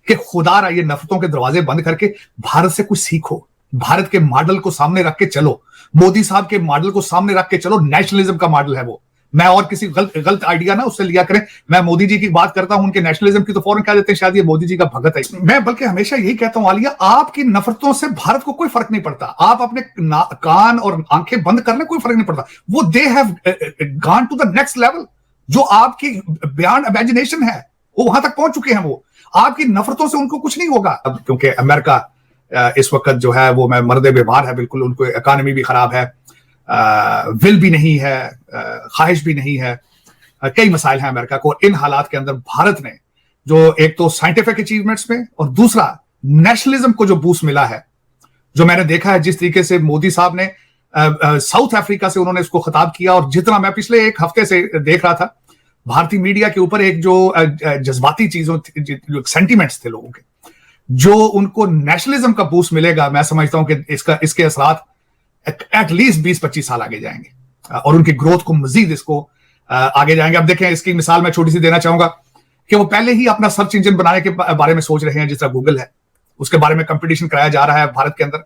कि खुदा ये नफरतों के दरवाजे बंद करके भारत से कुछ सीखो, भारत के मॉडल को सामने रख के चलो, मोदी साहब के मॉडल को सामने रख के चलो। नेशनलिज्म का मॉडल है वो। मैं और किसी गलत आइडिया ना उससे लिया करें। मैं मोदी जी की बात करता हूं, उनके नेशनलिज्म की तो फौरन कह देते हैं शायद ये मोदी जी का भगत है। मैं बल्कि हमेशा यही कहता हूं आलिया, आपकी नफरतों से भारत को कोई फर्क नहीं पड़ता। आप अपने कान और आंखें बंद करने कोई फर्क नहीं पड़ता। वो they have gone to the next level. जो आपकी बियॉन्ड इमेजिनेशन है वो वहां तक पहुंच चुके हैं। वो आपकी नफरतों से उनको कुछ नहीं होगा। अब क्योंकि अमेरिका इस वक्त जो है वो मैं मर्दे बेमार है, बिल्कुल उनको इकोनॉमी भी खराब है, विल भी नहीं है, ख्वाहिश भी नहीं है, कई मसाइल हैं अमेरिका को। इन हालात के अंदर भारत ने जो एक तो साइंटिफिक अचीवमेंट्स में और दूसरा नेशनलिज्म को जो बूस्ट मिला है, जो मैंने देखा है जिस तरीके से मोदी साहब ने साउथ अफ्रीका से उन्होंने इसको खिताब किया, और जितना मैं पिछले एक हफ्ते से देख रहा था भारतीय मीडिया के ऊपर एक जो जज्बाती चीजों सेंटिमेंट्स थे लोगों के, जो उनको नेशनलिज्म का बूस्ट मिलेगा, मैं समझता हूं कि इसके असरात एटलीस्ट 20-25 साल आगे जाएंगे और उनकी ग्रोथ को मजीद इसको आगे जाएंगे। अब देखें, इसकी मिसाल मैं छोटी सी देना चाहूंगा कि वो पहले ही अपना सर्च इंजन बनाने के बारे में सोच रहे हैं, जिस तरह गूगल है, उसके बारे में कंपटीशन कराया जा रहा है भारत के अंदर।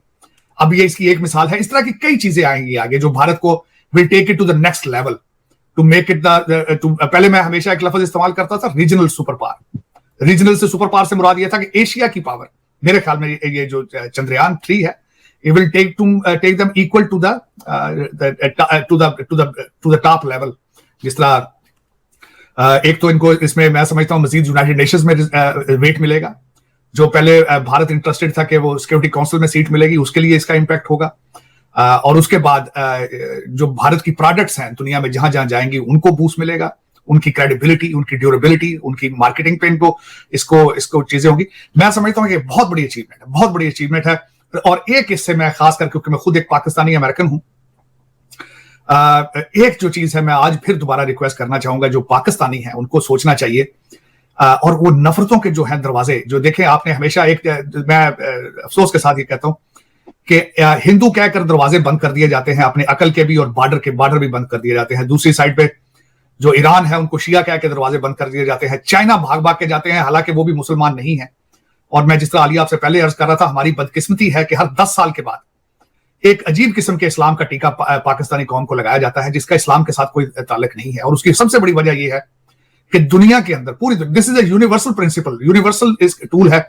अब ये इसकी एक मिसाल है। इस तरह की कई चीजें आएंगी आगे जो भारत को will take it to the next level, to make it पहले मैं हमेशा एक लफ्ज इस्तेमाल करता था, रीजनल सुपर पावर। रीजनल से सुपर पावर से मुराद यह था कि एशिया की पावर। मेरे ख्याल में ये जो चंद्रयान 3 है, it will take them equal to the top level। जिस तरह एक तो इनको इसमें मैं समझता हूं मजीद यूनाइटेड नेशंस में वेट मिलेगा। जो पहले भारत इंटरेस्टेड था कि वो सिक्योरिटी काउंसिल में सीट मिलेगी, उसके लिए इसका इंपैक्ट होगा। और उसके बाद जो भारत की प्रोडक्ट्स हैं दुनिया में जहां जहां जाएंगी उनको बूस्ट मिलेगा, उनकी क्रेडिबिलिटी, उनकी ड्यूरेबिलिटी, उनकी मार्केटिंग पे इनको इसको चीजें होंगी। मैं समझता हूं कि बहुत बड़ी अचीवमेंट है, बहुत बड़ी अचीवमेंट है। और एक इससे मैं खास कर, क्योंकि मैं खुद एक पाकिस्तानी अमेरिकन हूं, एक जो चीज है मैं आज फिर दोबारा रिक्वेस्ट करना चाहूंगा, जो पाकिस्तानी है उनको सोचना चाहिए। और वो नफरतों के जो है दरवाजे, जो देखें आपने हमेशा एक, मैं अफसोस के साथ ये कहता हूं कि हिंदू कहकर दरवाजे बंद कर दिए जाते हैं, अपने अकल के भी और बॉर्डर भी बंद कर दिए जाते हैं। दूसरी साइड पे जो ईरान है उनको शिया कह के दरवाजे बंद कर दिए जाते हैं। चाइना भाग भाग के जाते हैं, हालांकि वो भी मुसलमान नहीं है। और मैं जिस तरह आलिया आपसे पहले अर्ज कर रहा था, हमारी बदकिस्मती है कि हर 10 साल के बाद एक अजीब किस्म के इस्लाम का टीका पाकिस्तानी कौम को लगाया जाता है, जिसका इस्लाम के साथ कोई ताल्लुक नहीं है। और उसकी सबसे बड़ी वजह यह है कि दुनिया के अंदर पूरी, this is a universal principle, universal tool है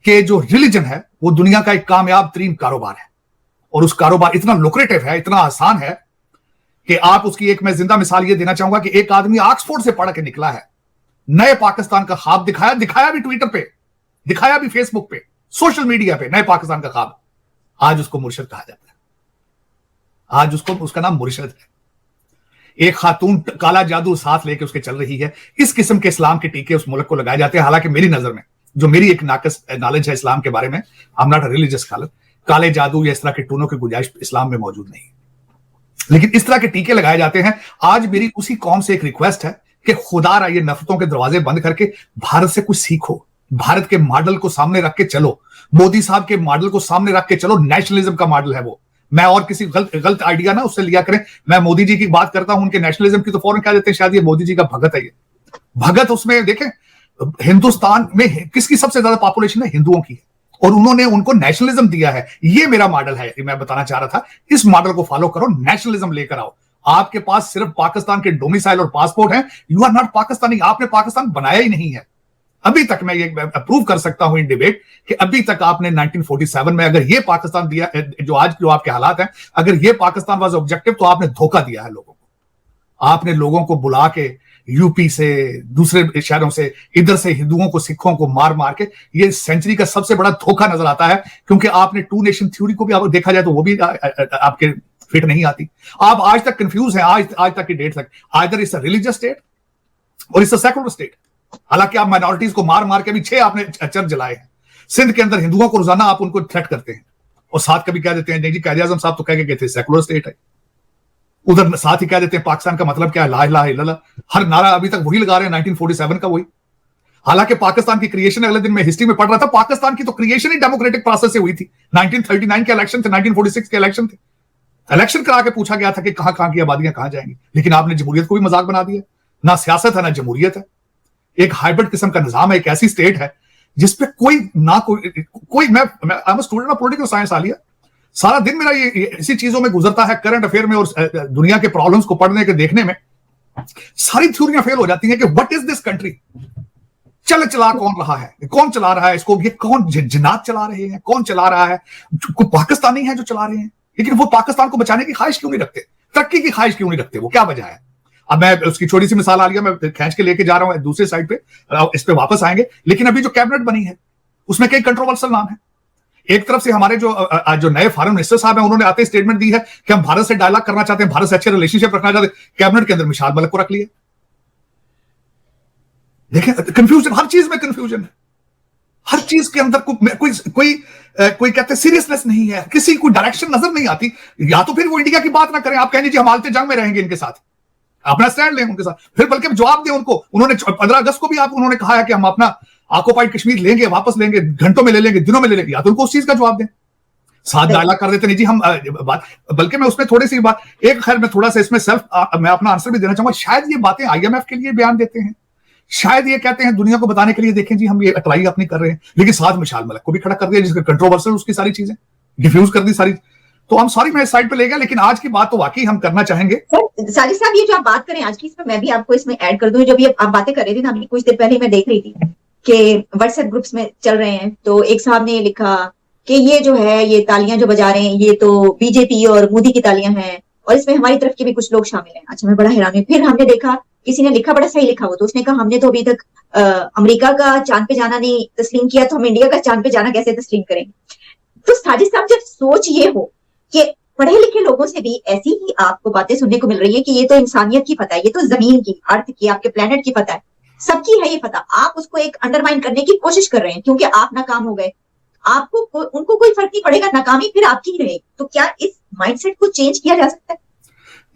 कि जो रिलीजन है वो दुनिया का एक कामयाब तरीन कारोबार है। और उस कारोबार इतना लुक्रेटिव है, इतना आसान है कि आप उसकी एक मैं जिंदा मिसाल ये देना चाहूंगा कि एक आदमी ऑक्सफोर्ड से पढ़ के निकला है, नए पाकिस्तान का ख्वाब दिखाया भी ट्विटर पे, दिखाया भी फेसबुक पे, सोशल मीडिया पे, नए पाकिस्तान का ख्वाब। आज उसको मुर्शिद कहा जाता है। आज उसका नाम मुर्शिद है। एक खातून काला जादू साथ लेके उसके चल रही है। इस किस्म के इस्लाम के टीके उस मुल्क को लगाए जाते हैं। हालांकि मेरी नजर में, जो मेरी एक नाकस नॉलेज है इस्लाम के बारे में, I am not a religious scholar, काले जादू या इस तरह के टूनों की गुंजाइश इस्लाम में मौजूद नहीं। लेकिन इस तरह के टीके लगाए जाते हैं। आज मेरी उसी कौम से एक रिक्वेस्ट है कि खुदा ये नफरतों के दरवाजे बंद करके भारत से कुछ सीखो, भारत के मॉडल को सामने रख के चलो, मोदी साहब के मॉडल को सामने रख के चलो। नेशनलिज्म का मॉडल है वो। मैं और किसी गलत आइडिया ना उससे लिया करें। मैं मोदी जी की बात करता हूं, उनके नेशनलिज्म की तो फौरन कह देते हैं शायद ये मोदी जी का भगत है। ये भगत, उसमें देखें हिंदुस्तान में किसकी सबसे ज्यादा पॉपुलेशन है? हिंदुओं की है। और उन्होंने उनको नेशनलिज्म दिया है। ये मेरा मॉडल है, मैं बताना चाह रहा था। इस मॉडल को फॉलो करो, नेशनलिज्म लेकर आओ। आपके पास सिर्फ पाकिस्तान के डोमिसाइल और पासपोर्ट है। You are not Pakistani. आपने पाकिस्तान बनाया ही नहीं है। अभी तक मैं ये अप्रूव कर सकता हूं इन डिबेट कि अभी तक आपने 1947 में अगर ये पाकिस्तान दिया, जो आज जो आपके हालात हैं, अगर ये पाकिस्तान वाज ऑब्जेक्टिव, तो आपने धोखा दिया है लोगों को। आपने लोगों को बुला के यूपी से, दूसरे शहरों से, इधर से हिंदुओं को, सिखों को मार मार के, ये सेंचुरी का सबसे बड़ा धोखा नजर आता है। क्योंकि आपने टू नेशन थ्योरी को भी आप देखा जाए तो वो भी आपके फिट नहीं आती। आप आज तक कंफ्यूज हैं, आज तक की डेट तक, either it's a religious state और इट्स अ सेकुलर स्टेट। हालांकि आप माइनॉरिटीज को मार मार के भी 6 आपने चर्च जलाए हैं। सिंध के अंदर हिंदुओं को रोजाना आप उनको थ्रेट करते हैं और साथ कभी कह देते हैं नहीं जी, कायदे आजम साहब तो कह के गए थे सेकुलर स्टेट है। उधर साथ ही कह देते हैं पाकिस्तान का मतलब क्या है, ला इलाहा इल्लल्लाह। हर नारा अभी तक वही लगा रहे हैं, 1947 का वही। हालांकि पाकिस्तान की क्रिएशन, अगले दिन मैं हिस्ट्री में पढ़ रहा था, पाकिस्तान की तो क्रिएशन ही डेमोक्रेटिक प्रोसेस से हुई थी। 1939 के इलेक्शन थे, 1946 के इलेक्शन थे। इलेक्शन करा के पूछा गया था कि कहां की आबादियां कहां जाएंगी। लेकिन आपने जमहूरियत को भी मजाक बना दिया। ना सियासत है ना जमहूरियत है, एक हाइब्रिड किस्म का निजाम है। एक ऐसी स्टेट है जिसपे कोई ना कोई मैं I am student of political science Alia, सारा दिन मेरा ये इसी चीजों में गुजरता है, करंट अफेयर में और दुनिया के प्रॉब्लम्स को पढ़ने के देखने में। सारी थ्योरियां फेल हो जाती हैं कि व्हाट इज दिस कंट्री, चला कौन रहा है, कौन चला रहा है इसको, ये कौन जिन्नात चला रहे हैं, कौन चला रहा है, कोई पाकिस्तानी है जो चला रहे हैं, लेकिन वो पाकिस्तान को बचाने की ख्वाहिश क्यों नहीं रखते, तरक्की की ख्वाहिश क्यों नहीं रखते, वो क्या वजह है। अब मैं उसकी छोटी सी मिसाल आ रही है, मैं खींच के लेके जा रहा हूं दूसरे साइड पे, इस पे वापस आएंगे। लेकिन अभी जो कैबिनेट बनी है उसमें कई कंट्रोवर्शियल नाम है। एक तरफ से हमारे जो नए फॉरेन मिनिस्टर साहब हैं, उन्होंने आते स्टेटमेंट दी है कि हम भारत से डायलॉग करना चाहते हैं, भारत से अच्छे रिलेशनशिप रखना चाहते हैं। कैबिनेट के अंदर मिसाल मलिक को रख लिया। देखें कंफ्यूजन, हर चीज में कंफ्यूजन है, हर चीज के अंदर कोई कहते सीरियसनेस नहीं है, किसी को डायरेक्शन नजर नहीं आती। या तो फिर वो इंडिया की बात ना करें, आप कहेंगे जी हम हालते जंग में रहेंगे इनके साथ, अपना स्टैंड लें उनके साथ, फिर बल्कि जवाब दें उनको। उन्होंने 15 अगस्त को भी उन्होंने कहा है कि हम अपना ऑक्युपाइड कश्मीर लेंगे, वापस लेंगे, घंटों में ले लेंगे, दिनों में ले लेंगे। या तो उनको उस चीज का जवाब दें, साथ डायलॉग कर देते नहीं जी हम बात। बल्कि मैं उसमें थोड़ी सी बात एक, खैर मैं थोड़ा सा इसमें मैं अपना आंसर भी देना चाहूंगा। शायद ये बातें IMF के लिए बयान देते हैं, शायद ये कहते हैं दुनिया को बताने के लिए, देखें जी हम ये ट्राई अपनी कर रहे हैं, लेकिन साथ मिसाल मलिक को भी खड़ा कर दिया, जिसका कंट्रोवर्शियल उसकी सारी चीजें डिफ्यूज कर दी सारी। तो हम सॉरी मैं इस साइड पे ले गया, लेकिन आज की बात तो वाकई हम करना चाहेंगे। साजिद साहब, ये जो आप बात करें आज की, इसमें मैं भी आपको इसमें ऐड कर दूं। जब ये आप बातें कर रहे थे ना, अभी कुछ देर पहले मैं देख रही थी कि व्हाट्सएप ग्रुप्स में चल रहे हैं, तो एक साहब ने लिखा कि ये जो है, ये तालियां जो बजा रहे हैं, ये तो बीजेपी और मोदी की तालियां हैं, और इसमें हमारी तरफ के भी कुछ लोग शामिल हैं। अच्छा, मैं बड़ा हैरान हुई। फिर हमने देखा, किसी ने लिखा, बड़ा सही लिखा वो, तो उसने कहा हमने तो अभी तक अमेरिका का चांद पे जाना नहीं तस्लीम किया, तो हम इंडिया का चांद पे जाना कैसे तस्लीम करेंगे। तो साजिद साहब, जब सोच ये हो कि पढ़े लिखे लोगों से भी ऐसी ही आपको बातें सुनने को मिल रही है कि ये तो इंसानियत की फतह है, ये तो जमीन की, अर्थ की, आपके प्लेनेट की फतह है, सबकी है ये फतह, आप उसको एक अंडरमाइन करने की कोशिश कर रहे हैं क्योंकि आप नाकाम हो गए। आपको उनको कोई फर्क नहीं पड़ेगा, नाकामी फिर आपकी ही रहेगी। तो क्या इस माइंडसेट को चेंज किया जा सकता है?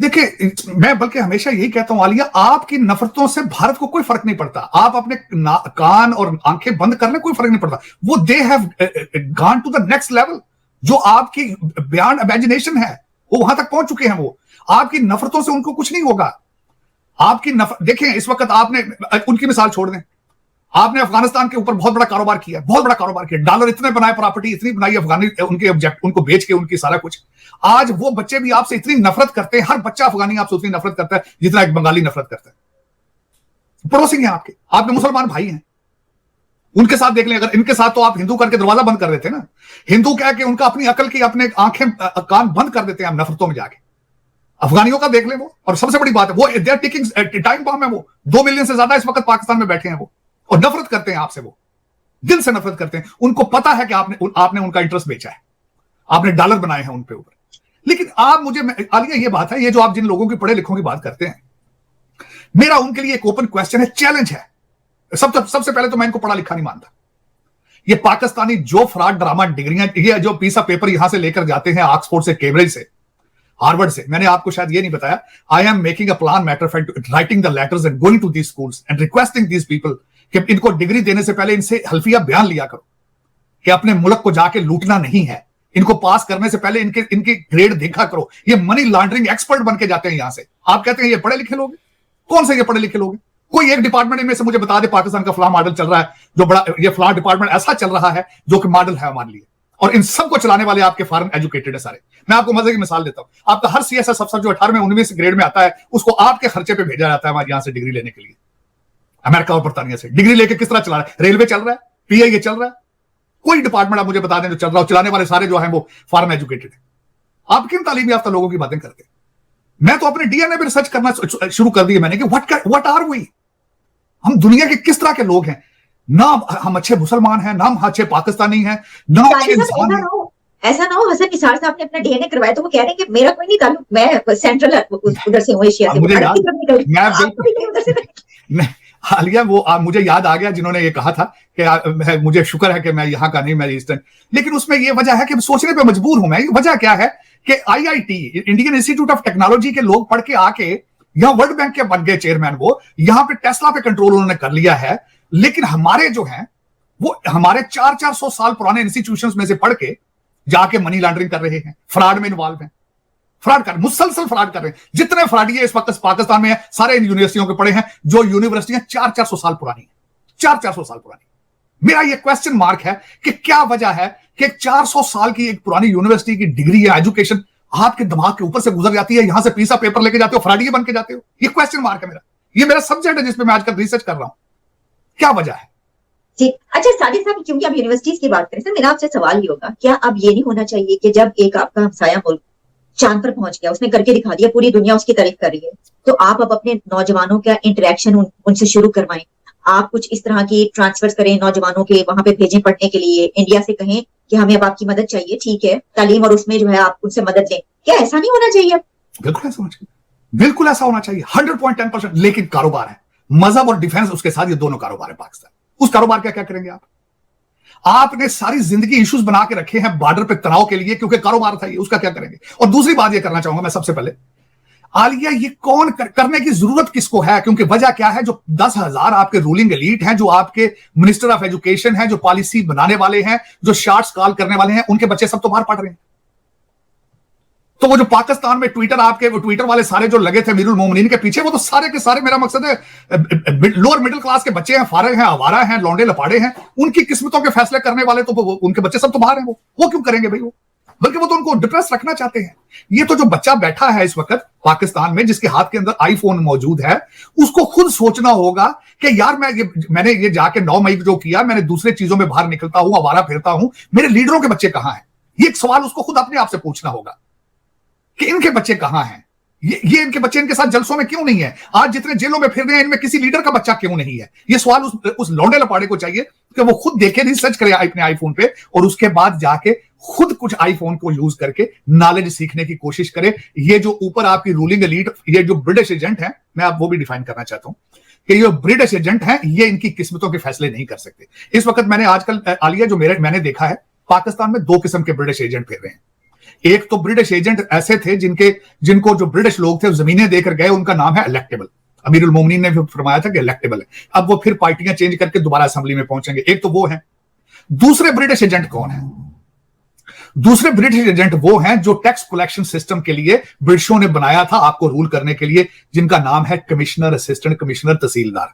देखिए, मैं बल्कि हमेशा यही कहता हूं आलिया, आपकी नफरतों से भारत को कोई फर्क नहीं पड़ता। आप अपने कान और आंखें बंद करने कोई फर्क नहीं पड़ता। वो they have gone to the next level. जो आपकी बियॉन्ड इमेजिनेशन है, वो वहां तक पहुंच चुके हैं। वो आपकी नफरतों से उनको कुछ नहीं होगा। आपकी देखें, इस वक्त आपने उनकी मिसाल छोड़ दें, आपने अफगानिस्तान के ऊपर बहुत बड़ा कारोबार किया, बहुत बड़ा कारोबार किया, डॉलर इतने बनाए, प्रॉपर्टी इतनी बनाई अफगानी, उनके ऑब्जेक्ट उनको बेच के, उनकी सारा कुछ। आज वो बच्चे भी आपसे इतनी नफरत करते हैं, हर बच्चा अफगानी आपसे उतनी नफरत करता है जितना एक बंगाली नफरत करता है। पड़ोसी हैं आपके मुसलमान भाई हैं, उनके साथ देख लें। अगर इनके साथ तो आप हिंदू करके दरवाजा बंद कर देते ना, हिंदू क्या कि उनका अपनी अकल की अपने आंखें कान बंद कर देते हैं हम नफरतों में जाके। अफगानियों का देख लें वो, और सबसे बड़ी बात है वो they are taking time bomb है। वो 2 मिलियन से ज्यादा इस वक्त पाकिस्तान में बैठे हैं वो, और नफरत करते हैं आपसे, वो दिल से नफरत करते हैं। उनको पता है कि आपने उनका इंटरेस्ट बेचा है, आपने डॉलर बनाए हैं उनके ऊपर। लेकिन आप मुझे आलिया, ये बात है, ये जो आप जिन लोगों की पढ़े लिखों की बात करते हैं, मेरा उनके लिए एक ओपन क्वेश्चन है, चैलेंज है। सबसे पहले तो मैं इनको पढ़ा लिखा नहीं मानता। ये पाकिस्तानी जो फ्रॉड ड्रामा डिग्रियां, ये जो पीस ऑफ पेपर यहां से लेकर जाते हैं ऑक्सफोर्ड से, कैम्ब्रिज से, हार्वर्ड से, मैंने आपको शायद ये नहीं बताया, I am making a plan, matter of fact, writing the letters and going to these schools and requesting these people कि इनको डिग्री देने से पहले इनसे हल्फिया बयान लिया करो कि अपने मुल्क को जाके लूटना नहीं है। इनको पास करने से पहले इनके ग्रेड देखा करो। ये मनी लॉन्ड्रिंग एक्सपर्ट बन के जाते हैं यहां से। आप कहते हैं ये पढ़े लिखे लोग हैं? कौन से ये पढ़े लिखे लोग हैं? कोई एक डिपार्टमेंट इनमें से मुझे बता दे, पाकिस्तान का फला मॉडल चल रहा है, जो बड़ा ये फला डिपार्टमेंट ऐसा चल रहा है जो कि मॉडल है हमारे लिए, और इन सबको चलाने वाले आपके फॉरेन एजुकेटेड है सारे। मैं आपको मजे की मिसाल देता हूं। आपका हर CSS अफसर जो 18वें 19वें ग्रेड में आता है, उसको आपके खर्चे पे भेजा जाता है यहां से डिग्री लेने के लिए। अमेरिका और बर्तानिया से डिग्री लेके किस तरह चला रहा है? रेलवे चल रहा है, PIA चल रहा है, कोई डिपार्टमेंट आप मुझे बता दें जो चल रहा हो, चलाने वाले सारे जो है वो फॉरेन एजुकेटेड है। आप किन तालीम याफ्ता लोगों की बातें करते हैं? मैं तो अपने DNA में रिसर्च करना शुरू कर दिया मैंने कि व्हाट आर वी, हम दुनिया के किस तरह के लोग हैं। ना हम अच्छे मुसलमान हैं, ना हम अच्छे पाकिस्तानी हैं, ना अच्छे इंसान हैं। ऐसा ना हो हसन निसार साहब ने अपना DNA करवाया तो वो कह रहे हैं कि मेरा कोई नहीं ताल्लुक, मैं सेंट्रल उधर से हूं, एशिया से। हालिया वो मुझे याद आ गया जिन्होंने ये कहा था कि मुझे शुक्र है कि मैं यहाँ का नहीं, मैं ईस्टर्न। लेकिन उसमें ये वजह है कि सोचने पे मजबूर हूं मैं। वजह क्या है कि IIT, Indian institute of technology के लोग पढ़ के आके यहाँ वर्ल्ड बैंक के बन गए चेयरमैन। वो यहाँ पे टेस्ला पे कंट्रोल उन्होंने कर लिया है। लेकिन हमारे जो हैं वो हमारे 400 साल पुराने इंस्टीट्यूशंस में से पढ़ के जाके मनी लॉन्ड्रिंग कर रहे हैं, फ्रॉड में इन्वॉल्व हैं, फ्रॉड कर, मुसलसल फ्रॉड कर रहे हैं। जितने फ्रॉडी इस वक्त पाकिस्तान में है, सारे इन यूनिवर्सिटियों के पढ़े हैं, जो यूनिवर्सिटियां 400 साल पुरानी है, 400 साल पुरानी। मेरा ये क्वेश्चन मार्क है कि क्या वजह है कि 400 साल की एक पुरानी यूनिवर्सिटी की डिग्री या एजुकेशन आपके दिमाग के ऊपर से गुजर जाती है, यहां से पीसा पेपर लेके जाते हो, फराडिये बन के जाते हो। ये क्वेश्चन मार्क है मेरा, ये मेरा सब्जेक्ट है जिसपे मैं आजकल रिसर्च कर रहा हूं। क्या वजह है? जी अच्छा सादिक साहब, क्योंकि आप यूनिवर्सिटीज की बात करें, सर मेरा आपसे सवाल ये होगा, क्या अब ये नहीं होना चाहिए कि जब एक आपका हमसाया मुल्क चांद पर पहुंच गया, उसने करके दिखा दिया, पूरी दुनिया उसकी तारीफ कर रही है, तो आप अब अपने नौजवानों का इंटरेक्शन उनसे शुरू करवाएं, आप कुछ इस तरह की ट्रांसफर्स करें नौजवानों के, वहां पे भेजें पढ़ने के लिए, इंडिया से कहें कि हमें अब आपकी मदद चाहिए, ठीक है, तालीम और उसमें जो है आप उनसे मदद लें। क्या ऐसा नहीं होना चाहिए? बिल्कुल ऐसा होना चाहिए, बिल्कुल ऐसा होना चाहिए, 100.10%। लेकिन कारोबार है, मजहब और डिफेंस उसके साथ, ये दोनों कारोबार है पाकिस्तान। उस कारोबार का क्या करेंगे आप? आपने सारी जिंदगी इश्यूज बना के रखे हैं बॉर्डर पे तनाव के लिए, क्योंकि कारोबार था ये, उसका क्या करेंगे? और दूसरी बात ये करना चाहूंगा मैं सबसे पहले, आलिया ये कौन करने की जरूरत किसको है? क्योंकि वजह क्या है, जो 10,000 आपके रूलिंग एलीट हैं, जो आपके मिनिस्टर ऑफ एजुकेशन हैं, जो पॉलिसी बनाने वाले हैं, जो शार्ट्स कॉल करने वाले हैं, उनके बच्चे सब तो बाहर पढ़ रहे हैं। तो वो जो पाकिस्तान में ट्विटर, आपके वो ट्विटर वाले सारे जो लगे थे अमीरुल मोमिनीन के पीछे, वो तो सारे के सारे, मेरा मकसद है लोअर मिडिल क्लास के बच्चे हैं, फारग हैं, आवारा हैं, लौंडे लपाड़े हैं, उनकी किस्मतों के फैसले करने वाले तो उनके बच्चे सब तो बाहर हैं। वो क्यों करेंगे भाई? वो बल्कि वो तो उनको डिप्रेस रखना चाहते हैं। ये तो जो बच्चा बैठा है इस वक्त पाकिस्तान में, जिसके हाथ के अंदर आईफोन मौजूद है, उसको खुद सोचना होगा कि यार मैंने ये जाके 9 मई को जो किया, मैंने दूसरे चीजों में बाहर निकलता हूं, आवारा फिरता हूं, मेरे लीडरों के बच्चे कहां हैं? ये एक सवाल उसको खुद अपने आप से पूछना होगा कि इनके बच्चे कहां हैं, ये इनके बच्चे इनके साथ जलसों में क्यों नहीं है? आज जितने जेलों में फिर रहे हैं, इनमें किसी लीडर का बच्चा क्यों नहीं है? ये सवाल उस लौंडे लपाड़े को चाहिए कि वो खुद देखे, रिसर्च करे अपने आईफोन पे, और उसके बाद जाके खुद कुछ आईफोन को यूज करके नॉलेज सीखने की कोशिश करे। ये जो ऊपर आपकी रूलिंग एलीट, ये जो ब्रिटिश एजेंट है, मैं आप वो भी डिफाइन करना चाहता हूं कि ये ब्रिटिश एजेंट हैं, ये इनकी किस्मतों के फैसले नहीं कर सकते। इस वक्त मैंने आजकल आलिया जो मैंने देखा है, पाकिस्तान में 2 किस्म के ब्रिटिश एजेंट फिर रहे हैं। एक तो ब्रिटिश एजेंट ऐसे थे जिनको जो ब्रिटिश लोग थे जमीनें देकर गए, उनका नाम है इलेक्टेबल। अमीरुल मोमिनीन ने भी फरमाया था कि इलेक्टेबल है। अब वो फिर पार्टियां चेंज करके दोबारा असेंबली में पहुंचेंगे। एक तो वो है। दूसरे ब्रिटिश एजेंट कौन है? दूसरे ब्रिटिश एजेंट वो हैं जो टैक्स कलेक्शन सिस्टम के लिए ब्रिटिशों ने बनाया था आपको रूल करने के लिए, जिनका नाम है कमिश्नर, असिस्टेंट कमिश्नर, तहसीलदार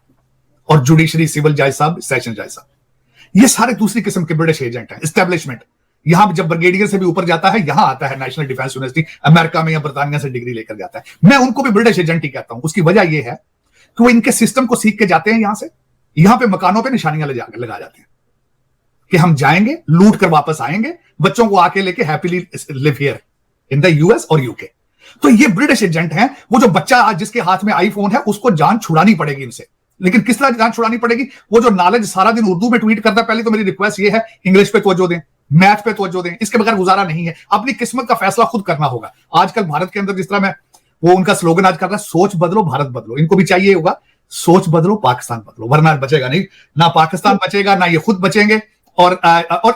और जुडिशरी, सिविल जज साहब, सेशन जज साहब। ये सारे दूसरी किस्म के ब्रिटिश एजेंट हैं। एस्टेब्लिशमेंट यहां जब ब्रिगेडियर से भी ऊपर जाता है, यहां आता है नेशनल डिफेंस यूनिवर्सिटी, अमेरिका में या बरतानिया से डिग्री लेकर जाता है। मैं उनको भी ब्रिटिश एजेंट ही कहता हूं। उसकी वजह यह है कि वो इनके सिस्टम को सीख के जाते हैं, यहां पे मकानों पे निशानियां लगा जाते हैं कि हम जाएंगे, लूट कर वापस आएंगे, बच्चों को आके लेके happily live here in the US और यूके। तो ये ब्रिटिश एजेंट हैं। वो जो बच्चा आज जिसके हाथ में आईफोन है, उसको जान छुड़ानी पड़ेगी इनसे। लेकिन किस तरह जान छुड़ानी पड़ेगी? वो जो नॉलेज सारा दिन उर्दू में ट्वीट करता है, पहले तो मेरी रिक्वेस्ट ये है, इंग्लिश पे तवज्जो दें, मैथ पे तवज्जो दें। इसके बगैर गुजारा नहीं है। अपनी किस्मत का फैसला खुद करना होगा। आजकल भारत के अंदर जिस तरह वो उनका स्लोगन आज कर रहा है, सोच बदलो भारत बदलो। इनको भी चाहिए होगा सोच बदलो पाकिस्तान बदलो, वरना बचेगा नहीं, ना पाकिस्तान बचेगा, ना ये खुद बचेंगे। और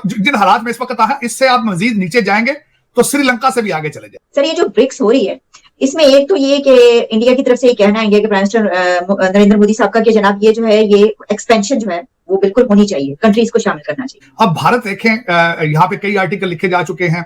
जिन हालात में इस वक्त है, इससे आप मजीद नीचे जाएंगे तो श्रीलंका से भी आगे चले जाए। सर ये जो ब्रिक्स हो रही है, इसमें एक तो ये कि इंडिया की तरफ से ये कहना है, इंडिया के प्राइम मिनिस्टर नरेंद्र मोदी साहब का, कि जनाब ये जो है, ये एक्सपेंशन जो है वो बिल्कुल होनी चाहिए, कंट्रीज को शामिल करना चाहिए। अब भारत देखें, यहाँ पे कई आर्टिकल लिखे जा चुके हैं।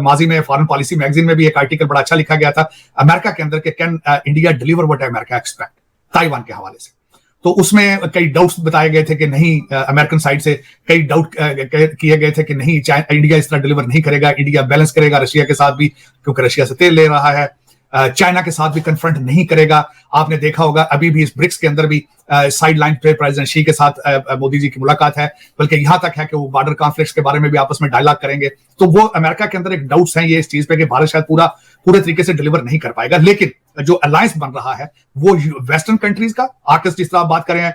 माजी में फॉरेन पॉलिसी मैगजीन में भी एक आर्टिकल बड़ा अच्छा लिखा गया था अमेरिका के अंदर के, can India deliver what America expect, Taiwan के हवाले से। तो उसमें कई डाउट्स बताए गए थे कि नहीं, अमेरिकन साइड से कई डाउट किए गए थे कि नहीं, इंडिया इस तरह डिलीवर नहीं करेगा, इंडिया बैलेंस करेगा रशिया के साथ भी, क्योंकि रशिया से तेल ले रहा है, चाइना के साथ भी कन्फ्रंट नहीं करेगा। आपने देखा होगा अभी भी इस ब्रिक्स के अंदर भी साइड लाइन पे प्रेसिडेंट शी के साथ मोदी जी की मुलाकात है, बल्कि यहां तक है कि वो बॉर्डर कॉन्फ्लिक्ट्स के बारे में भी आपस में डायलॉग करेंगे। तो वो अमेरिका के अंदर एक डाउट्स हैं ये इस चीज पे कि भारत शायद पूरे तरीके से डिलीवर नहीं कर पाएगा। लेकिन जो अलायंस बन रहा है वो वेस्टर्न कंट्रीज का, आकस जिस तरह आप बात करें,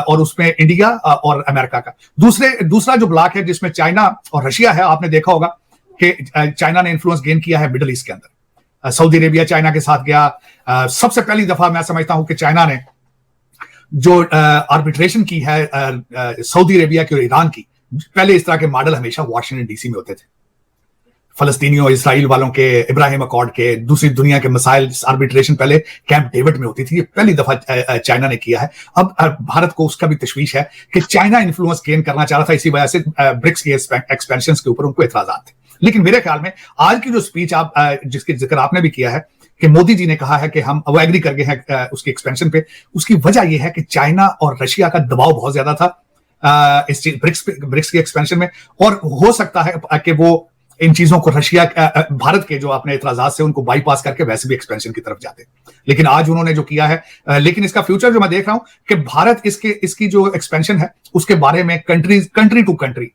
और उसमें इंडिया और अमेरिका का। दूसरा जो ब्लॉक है जिसमें चाइना और रशिया है, आपने देखा होगा कि चाइना ने इन्फ्लुएंस गेन किया है मिडल ईस्ट के अंदर। सऊदी अरेबिया चाइना के साथ गया। सबसे पहली दफा मैं समझता हूं कि चाइना ने जो आर्बिट्रेशन की है सऊदी अरेबिया की और ईरान की, पहले इस तरह के मॉडल हमेशा वाशिंगटन डीसी में होते थे, फलस्तीनियों इसराइल वालों के, इब्राहिम अकॉर्ड के, दूसरी दुनिया के मसाइल आर्बिट्रेशन पहले कैंप डेविड में होती थी। ये पहली दफा चाइना ने किया है। अब भारत को उसका भी तशवीश है कि चाइना इन्फ्लुएंस गेन करना चाह रहा था, इसी वजह से ब्रिक्स के एक्सपेंशन के ऊपर उनको एतराजात थे। लेकिन मेरे ख्याल में आज की जो स्पीच आप जिसके जिक्र आपने भी किया है कि मोदी जी ने कहा है कि हम वो एग्री कर गए हैं उसकी एक्सपेंशन पे, उसकी वजह यह है कि चाइना और रशिया का दबाव बहुत ज्यादा था इस चीज ब्रिक्स की एक्सपेंशन में, और हो सकता है कि वो इन चीजों को रशिया भारत के जो अपने इतराजात से उनको बाईपास करके वैसे भी एक्सपेंशन की तरफ जाते। लेकिन आज उन्होंने जो किया है, लेकिन इसका फ्यूचर जो मैं देख रहा हूं कि भारत इसकी जो एक्सपेंशन है उसके बारे में कंट्री टू कंट्री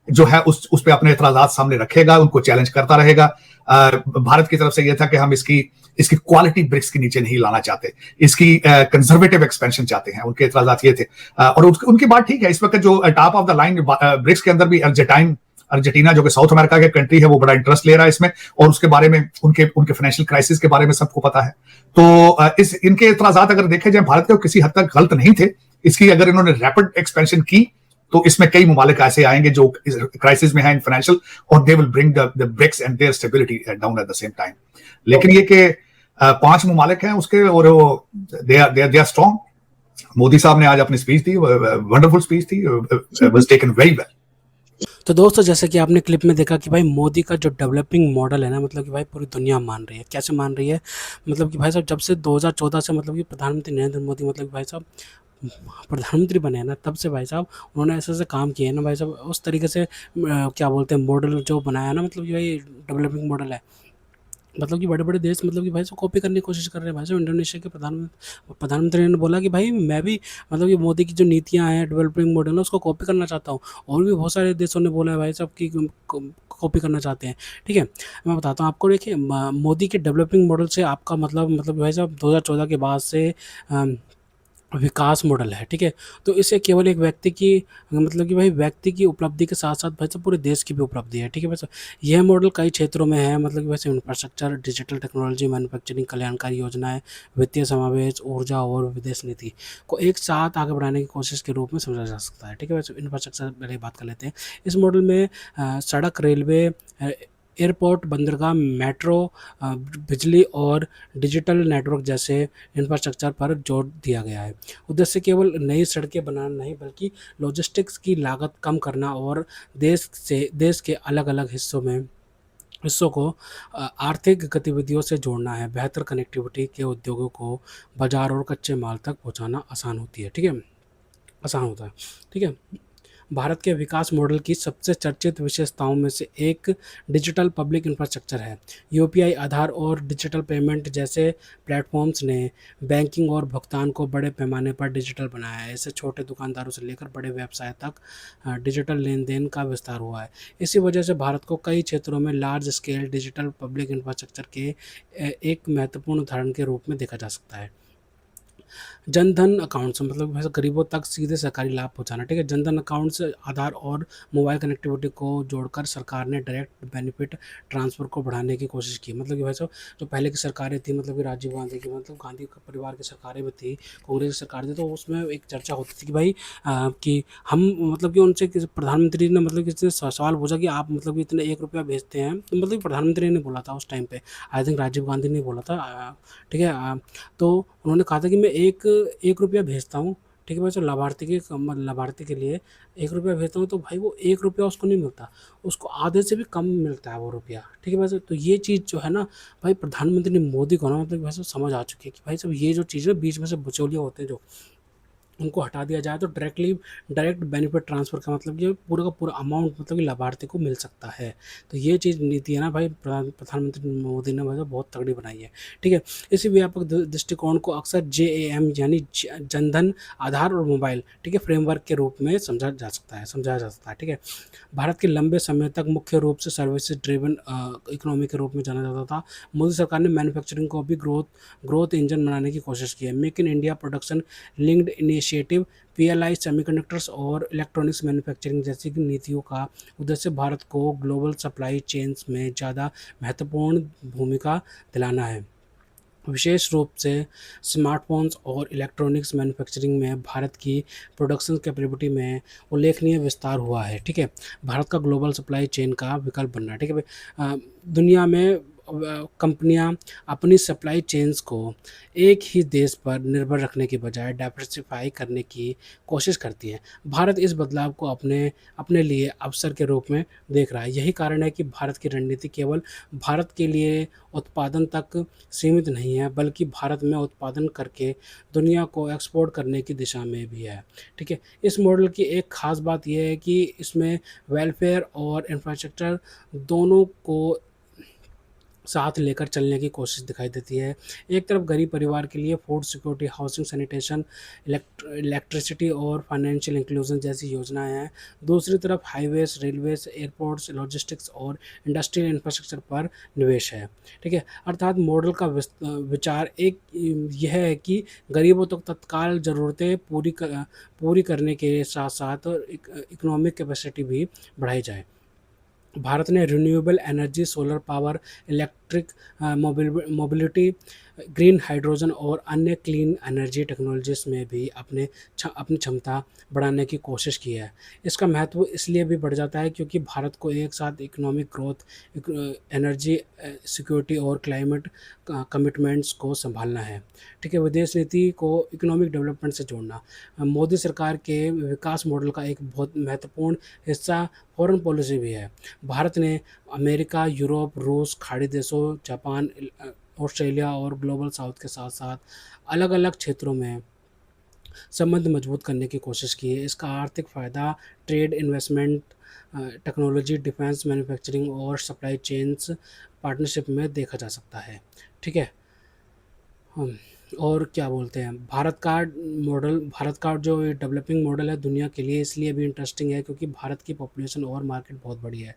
जो है उस पे अपने इतराजात सामने रखेगा, उनको चैलेंज करता रहेगा। भारत की तरफ से यह था कि हम इसकी क्वालिटी ब्रिक्स के नीचे नहीं लाना चाहते, इसकी कंजर्वेटिव एक्सपेंशन चाहते हैं, उनके इतराजात ये थे। और उनकी बात ठीक है। इस वक्त जो top of the line BRICS के अंदर भी अर्जेंटीना जो कि साउथ अमेरिका के कंट्री है, वो बड़ा इंटरेस्ट ले रहा है इसमें, और उसके बारे में उनके फाइनेंशियल क्राइसिस के बारे में सबको पता है। तो इनके इतराजात अगर देखे जाए भारत के, किसी हद तक गलत नहीं थे। इसकी अगर इन्होंने रैपिड एक्सपेंशन की तो इसमें कई मुमालिक ऐसे आएंगे जो क्राइसिस में है इन फाइनेंशियल, और they will bring the BRICS and their stability down at the same time. लेकिन ये कि 5 मुमालिक हैं उसके, और दे आर स्ट्रॉन्ग। मोदी साहब ने आज अपनी स्पीच दी, वंडरफुल स्पीच थी, वाज टेकन वेरी वेल। तो दोस्तों, जैसे कि आपने क्लिप में देखा कि भाई मोदी का जो डेवलपिंग मॉडल है ना, मतलब कि भाई पूरी दुनिया मान रही है। कैसे मान रही है? मतलब कि भाई साहब जब से 2014 से मतलब कि प्रधानमंत्री नरेंद्र मोदी मतलब कि भाई साहब प्रधानमंत्री बने हैं ना, तब से भाई साहब उन्होंने ऐसे काम किए हैं ना भाई साहब, उस तरीके से क्या बोलते हैं मॉडल जो बनाया ना, मतलब कि भाई डेवलपिंग मॉडल है। मतलब कि बड़े-बड़े देश मतलब कि भाई साहब कॉपी करने की कोशिश कर रहे हैं। भाई साहब इंडोनेशिया के प्रधानमंत्री ने बोला कि भाई मैं भी मतलब कि मोदी की जो नीतियाँ हैं, डेवलपिंग मॉडल है, उसको कॉपी करना चाहता हूँ। और भी बहुत सारे देशों ने बोला है भाई साहब कि कॉपी करना चाहते हैं। ठीक है, मैं बताता हूँ आपको। देखिए मोदी के डेवलपिंग मॉडल से आपका मतलब भाई साहब 2014 के बाद से विकास मॉडल है। ठीक है, तो इसे केवल एक व्यक्ति की मतलब कि भाई व्यक्ति की उपलब्धि के साथ साथ भाई साहब पूरे देश की भी उपलब्धि है। ठीक है भाई साहब, यह मॉडल कई क्षेत्रों में है, मतलब कि वैसे इंफ्रास्ट्रक्चर, डिजिटल टेक्नोलॉजी, मैन्युफैक्चरिंग, कल्याणकारी योजनाएं, वित्तीय समावेश, ऊर्जा और विदेश नीति को एक साथ आगे बढ़ाने की कोशिश के रूप में समझा जा सकता है। ठीक है वैसे इंफ्रास्ट्रक्चर पहले बात कर लेते हैं। इस मॉडल में सड़क, रेलवे, एयरपोर्ट, बंदरगाह, मेट्रो, बिजली और डिजिटल नेटवर्क जैसे इंफ्रास्ट्रक्चर पर जोर दिया गया है। उद्देश्य केवल नई सड़कें बनाना नहीं, बल्कि लॉजिस्टिक्स की लागत कम करना और देश के अलग-अलग हिस्सों को आर्थिक गतिविधियों से जोड़ना है। बेहतर कनेक्टिविटी के उद्योगों को बाजार और कच्चे माल तक पहुंचाना आसान होती है। ठीक है, आसान होता है। ठीक है, भारत के विकास मॉडल की सबसे चर्चित विशेषताओं में से एक डिजिटल पब्लिक इंफ्रास्ट्रक्चर है। यूपीआई, आधार और डिजिटल पेमेंट जैसे प्लेटफॉर्म्स ने बैंकिंग और भुगतान को बड़े पैमाने पर डिजिटल बनाया है। इससे छोटे दुकानदारों से लेकर बड़े व्यवसाय तक डिजिटल लेन देन का विस्तार हुआ है। इसी वजह से भारत को कई क्षेत्रों में large scale digital public infrastructure के एक महत्वपूर्ण उदाहरण के रूप में देखा जा सकता है। जनधन अकाउंट से मतलब वैसे गरीबों तक सीधे सरकारी लाभ पहुंचाना। ठीक है, जनधन अकाउंट से आधार और मोबाइल कनेक्टिविटी को जोड़कर सरकार ने डायरेक्ट बेनिफिट ट्रांसफ़र को बढ़ाने की कोशिश की। मतलब कि वैसे जो पहले की सरकारें थी, मतलब कि राजीव गांधी की, मतलब गांधी परिवार की सरकारें में थी, कांग्रेस की सरकार थी, तो उसमें एक चर्चा होती थी कि भाई कि हम मतलब कि उनसे प्रधानमंत्री ने मतलब किसी ने सवाल पूछा कि आप मतलब कि इतने 1 रुपया भेजते हैं, तो मतलब प्रधानमंत्री ने बोला था उस टाइम पे, आई थिंक राजीव गांधी ने बोला था। ठीक है, तो उन्होंने कहा था कि मैं एक रुपया भेजता हूँ। ठीक है भाई, जो लाभार्थी के लिए 1 रुपया भेजता हूँ, तो भाई वो 1 रुपया उसको नहीं मिलता, उसको आधे से भी कम मिलता है वो रुपया। ठीक है भाई, तो ये चीज़ जो है ना भाई, प्रधानमंत्री मोदी को ना मतलब वैसे समझ आ चुकी है कि भाई सब ये जो चीज़ है बीच में से बिचौलिए होते हैं जो, उनको हटा दिया जाए तो डायरेक्ट बेनिफिट ट्रांसफ़र का मतलब ये पूरा का पूरा अमाउंट मतलब कि लाभार्थी को मिल सकता है। तो ये चीज़ नीति है ना भाई, प्रधानमंत्री मोदी ने मतलब बहुत तगड़ी बनाई है। ठीक है, इसी व्यापक दृष्टिकोण को अक्सर JAM यानी जनधन, आधार और मोबाइल, ठीक है, फ्रेमवर्क के रूप में समझाया जा सकता है। ठीक है, भारत के लंबे समय तक मुख्य रूप से सर्विसेज ड्रिवन इकोनॉमी के रूप में जाना जाता था। मोदी सरकार ने मैन्युफैक्चरिंग को भी ग्रोथ इंजन बनाने की कोशिश की है। Make in India, production linked initiative, PLI, semiconductors और इलेक्ट्रॉनिक्स मैन्युफैक्चरिंग जैसी नीतियों का उद्देश्य भारत को ग्लोबल सप्लाई चेन्स में ज़्यादा महत्वपूर्ण भूमिका दिलाना है। विशेष रूप से स्मार्टफोन्स और इलेक्ट्रॉनिक्स मैन्युफैक्चरिंग में भारत की प्रोडक्शन कैपेबिलिटी में उल्लेखनीय विस्तार हुआ है। ठीक है, भारत का ग्लोबल सप्लाई चेन का विकल्प बनना है। ठीक है भाई, दुनिया में कंपनियां अपनी सप्लाई चेन्स को एक ही देश पर निर्भर रखने के बजाय डाइवर्सिफाई करने की कोशिश करती हैं। भारत इस बदलाव को अपने अपने लिए अवसर के रूप में देख रहा है। यही कारण है कि भारत की रणनीति केवल भारत के लिए उत्पादन तक सीमित नहीं है, बल्कि भारत में उत्पादन करके दुनिया को एक्सपोर्ट करने की दिशा में भी है। ठीक है? इस मॉडल की एक ख़ास बात ये है कि इसमें वेलफेयर और इंफ्रास्ट्रक्चर दोनों को साथ लेकर चलने की कोशिश दिखाई देती है। एक तरफ गरीब परिवार के लिए food security, housing, sanitation, electricity और फाइनेंशियल इंक्लूजन जैसी योजनाएँ हैं। दूसरी तरफ हाईवेज़, रेलवेज़, एयरपोर्ट्स, लॉजिस्टिक्स और इंडस्ट्रियल इंफ्रास्ट्रक्चर पर निवेश है। ठीक है? अर्थात मॉडल का विचार एक यह है कि गरीबों तक तत्काल ज़रूरतें पूरी करने के साथ-साथ इकोनॉमिक कैपेसिटी भी बढ़ाई जाए। भारत ने renewable energy, solar power, electric mobility, green hydrogen और अन्य क्लीन एनर्जी टेक्नोलॉजीज़ में भी अपनी क्षमता बढ़ाने की कोशिश की है। इसका महत्व इसलिए भी बढ़ जाता है क्योंकि भारत को एक साथ इकोनॉमिक ग्रोथ, एनर्जी सिक्योरिटी और क्लाइमेट कमिटमेंट्स को संभालना है। ठीक है? विदेश नीति को इकोनॉमिक डेवलपमेंट से जोड़ना। मोदी सरकार के विकास मॉडल का एक बहुत महत्वपूर्ण हिस्सा फॉरेन पॉलिसी भी है। भारत ने अमेरिका, यूरोप, रूस, खाड़ी देशों, जापान, ऑस्ट्रेलिया और ग्लोबल साउथ के साथ-साथ अलग-अलग क्षेत्रों में संबंध मजबूत करने की कोशिश की है। इसका आर्थिक फ़ायदा trade, investment, technology, defence, manufacturing और सप्लाई चेन्स पार्टनरशिप में देखा जा सकता है। ठीक है? हम और क्या बोलते हैं, भारत का जो ये डेवलपिंग मॉडल है दुनिया के लिए इसलिए भी इंटरेस्टिंग है क्योंकि भारत की पॉपुलेशन और मार्केट बहुत बड़ी है।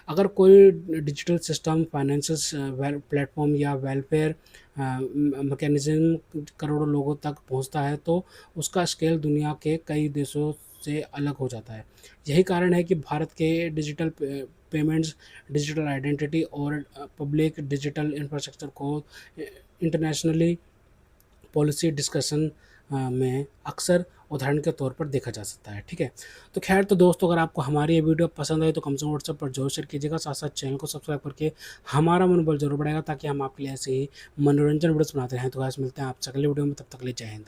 अगर कोई डिजिटल सिस्टम, फाइनेंशियल प्लेटफॉर्म या वेलफेयर मैकेनिज्म करोड़ों लोगों तक पहुंचता है तो उसका स्केल दुनिया के कई देशों से अलग हो जाता है। यही कारण है कि भारत के डिजिटल पेमेंट्स, डिजिटल आइडेंटिटी और पब्लिक डिजिटल इंफ्रास्ट्रक्चर को इंटरनेशनली पॉलिसी डिस्कशन में अक्सर उदाहरण के तौर पर देखा जा सकता है। ठीक है? तो खैर, तो दोस्तों, अगर आपको हमारी ये वीडियो पसंद आई तो कम से कम व्हाट्सएप पर ज़रूर शेयर कीजिएगा। साथ-साथ चैनल को सब्सक्राइब करके हमारा मनोबल ज़रूर बढ़ाएगा ताकि हम आपके लिए ऐसे ही मनोरंजन वीडियोज़ बनाते रहें। तो गाइस, मिलते हैं आपसे अगली वीडियो में, तब तक के लिए जय हिंद।